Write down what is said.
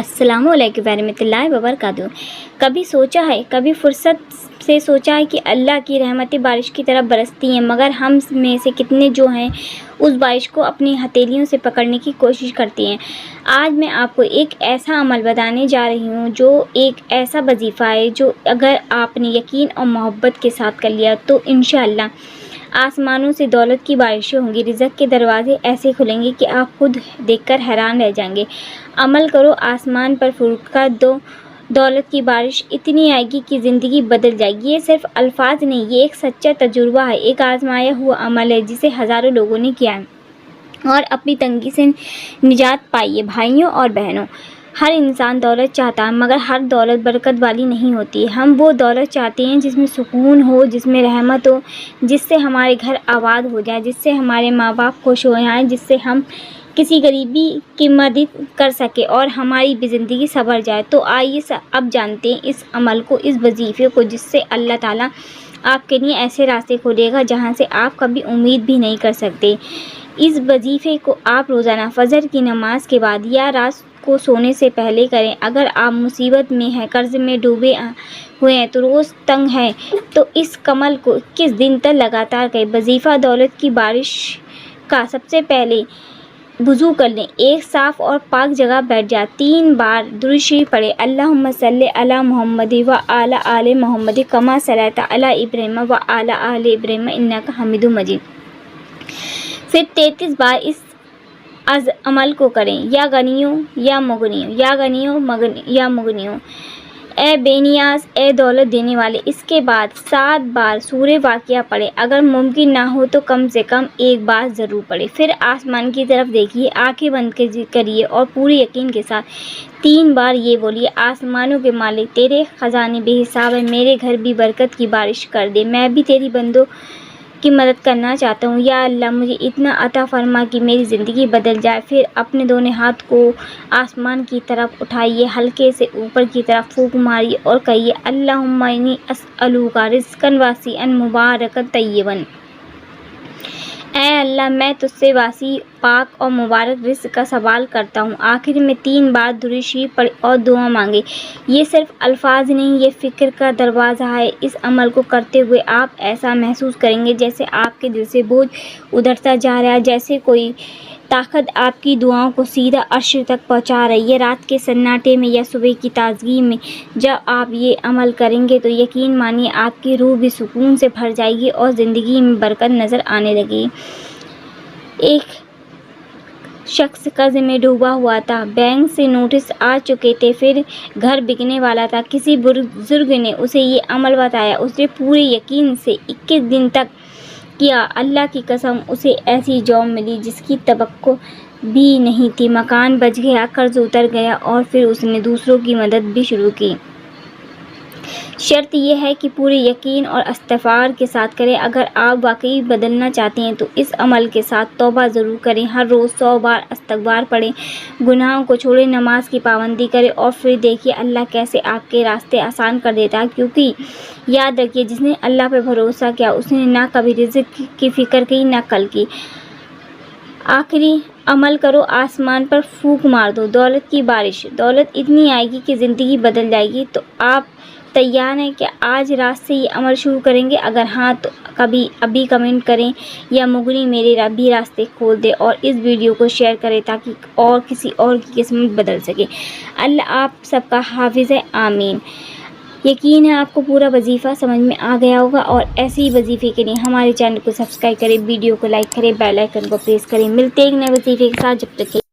السلام علیکم ورحمۃ اللہ وبرکاتہ۔ کبھی سوچا ہے، کبھی فرصت سے سوچا ہے کہ اللہ کی رحمتیں بارش کی طرح برستی ہیں، مگر ہم میں سے کتنے جو ہیں اس بارش کو اپنی ہتھیلیوں سے پکڑنے کی کوشش کرتے ہیں۔ آج میں آپ کو ایک ایسا عمل بتانے جا رہی ہوں جو ایک ایسا وظیفہ ہے جو اگر آپ نے یقین اور محبت کے ساتھ کر لیا تو انشاءاللہ آسمانوں سے دولت کی بارشیں ہوں گی، رزق کے دروازے ایسے کھلیں گے کہ آپ خود دیکھ کر حیران رہ جائیں گے۔ عمل کرو، آسمان پر فرقت دو، دولت کی بارش اتنی آئے گی کہ زندگی بدل جائے گی۔ یہ صرف الفاظ نہیں، یہ ایک سچا تجربہ ہے، ایک آزمایا ہوا عمل ہے جسے ہزاروں لوگوں نے کیا ہے اور اپنی تنگی سے نجات پائی ہے۔ بھائیوں اور بہنوں، ہر انسان دولت چاہتا ہے، مگر ہر دولت برکت والی نہیں ہوتی۔ ہم وہ دولت چاہتے ہیں جس میں سکون ہو، جس میں رحمت ہو، جس سے ہمارے گھر آباد ہو جائے، جس سے ہمارے ماں باپ خوش ہو جائیں، جس سے ہم کسی غریبی کی مدد کر سکیں اور ہماری بھی زندگی سنور جائے۔ تو آئیے اب جانتے ہیں اس عمل کو، اس وظیفے کو، جس سے اللہ تعالیٰ آپ کے لیے ایسے راستے کھولے گا جہاں سے آپ کبھی امید بھی نہیں کر سکتے۔ اس وظیفے کو آپ روزانہ فجر کی نماز کے بعد یا رات کو سونے سے پہلے کریں۔ اگر آپ مصیبت میں ہیں، قرض میں ڈوبے ہوئے ہیں، تو روز تنگ ہیں، تو اس عمل کو 21 دن تک لگاتار کریں۔ وظیفہ دولت کی بارش کا: سب سے پہلے وضو کر لیں، ایک صاف اور پاک جگہ بیٹھ جائیں، 3 بار درود شریف پڑھیں: اللہم صلی علی محمد وعلی آل محمد کما صلیت علی ابراہیم وعلی آل ابراہیم انک حمید مجید۔ پھر 33 بار اس عمل کو کریں: یا غنیوں یا مغنیوں، یا غنیوں یا مغنیوں، اے بے نیاز، اے دولت دینے والے۔ اس کے بعد 7 بار سورہ واقعہ پڑھیں، اگر ممکن نہ ہو تو کم سے کم 1 بار ضرور پڑھیں۔ پھر آسمان کی طرف دیکھیے، آنکھیں بند کریے اور پورے یقین کے ساتھ 3 بار یہ بولیے: آسمانوں کے مالک، تیرے خزانے بے حساب ہیں، میرے گھر بھی برکت کی بارش کر دے، میں بھی تیری بندوں کی مدد کرنا چاہتا ہوں، یا اللہ مجھے اتنا عطا فرما کہ میری زندگی بدل جائے۔ پھر اپنے دونوں ہاتھ کو آسمان کی طرف اٹھائیے، ہلکے سے اوپر کی طرف پھونک ماریے اور کہیے: اللہم انی اسألک رزقا واسعا مبارکا طیبا۔ اے اللہ، میں تجھ سے وسیع، پاک اور مبارک رزق کا سوال کرتا ہوں۔ آخر میں 3 بار درود شریف پڑھیں اور دعا مانگیں۔ یہ صرف الفاظ نہیں، یہ فکر کا دروازہ ہے۔ اس عمل کو کرتے ہوئے آپ ایسا محسوس کریں گے جیسے آپ کے دل سے بوجھ اترتا جا رہا ہے، جیسے کوئی طاقت آپ کی دعاؤں کو سیدھا عرش تک پہنچا رہی ہے۔ رات کے سناٹے میں یا صبح کی تازگی میں جب آپ یہ عمل کریں گے تو یقین مانیے آپ کی روح بھی سکون سے بھر جائے گی اور زندگی میں برکت نظر آنے لگے گی۔ ایک شخص قرض میں ڈوبا ہوا تھا، بینک سے نوٹس آ چکے تھے، پھر گھر بکنے والا تھا۔ کسی بزرگ نے اسے یہ عمل بتایا، اس نے پورے یقین سے 21 دن تک کیا۔ اللہ کی قسم، اسے ایسی جاب ملی جس کی توقع بھی نہیں تھی، مکان بچ گیا، قرض اتر گیا اور پھر اس نے دوسروں کی مدد بھی شروع کی۔ شرط یہ ہے کہ پورے یقین اور استغفار کے ساتھ کریں۔ اگر آپ واقعی بدلنا چاہتے ہیں تو اس عمل کے ساتھ توبہ ضرور کریں، ہر روز 100 بار استغفار پڑھیں، گناہوں کو چھوڑیں، نماز کی پابندی کریں اور پھر دیکھیے اللہ کیسے آپ کے راستے آسان کر دیتا ہے۔ کیونکہ یاد رکھیے، جس نے اللہ پر بھروسہ کیا اس نے نہ کبھی رزق کی فکر کی نہ کل کی۔ آخری عمل کرو، آسمان پر پھونک مار دو، دولت کی بارش۔ دولت اتنی آئے گی کہ زندگی بدل جائے گی۔ تو آپ تیار ہیں کہ آج رات سے یہ عمل شروع کریں گے؟ اگر ہاں تو ابھی کمنٹ کریں: یا مغنی میرے بھی راستے کھول دے، اور اس ویڈیو کو شیئر کریں تاکہ اور کسی اور کی قسمت بدل سکے۔ اللہ آپ سب کا حافظ ہے، آمین۔ یقین ہے آپ کو پورا وظیفہ سمجھ میں آ گیا ہوگا، اور ایسے ہی وظیفے کے لیے ہمارے چینل کو سبسکرائب کریں، ویڈیو کو لائک کریں، بیل آئیکن کو پریس کریں۔ ملتے ہیں ایک نئے وظیفے کے ساتھ، جب تک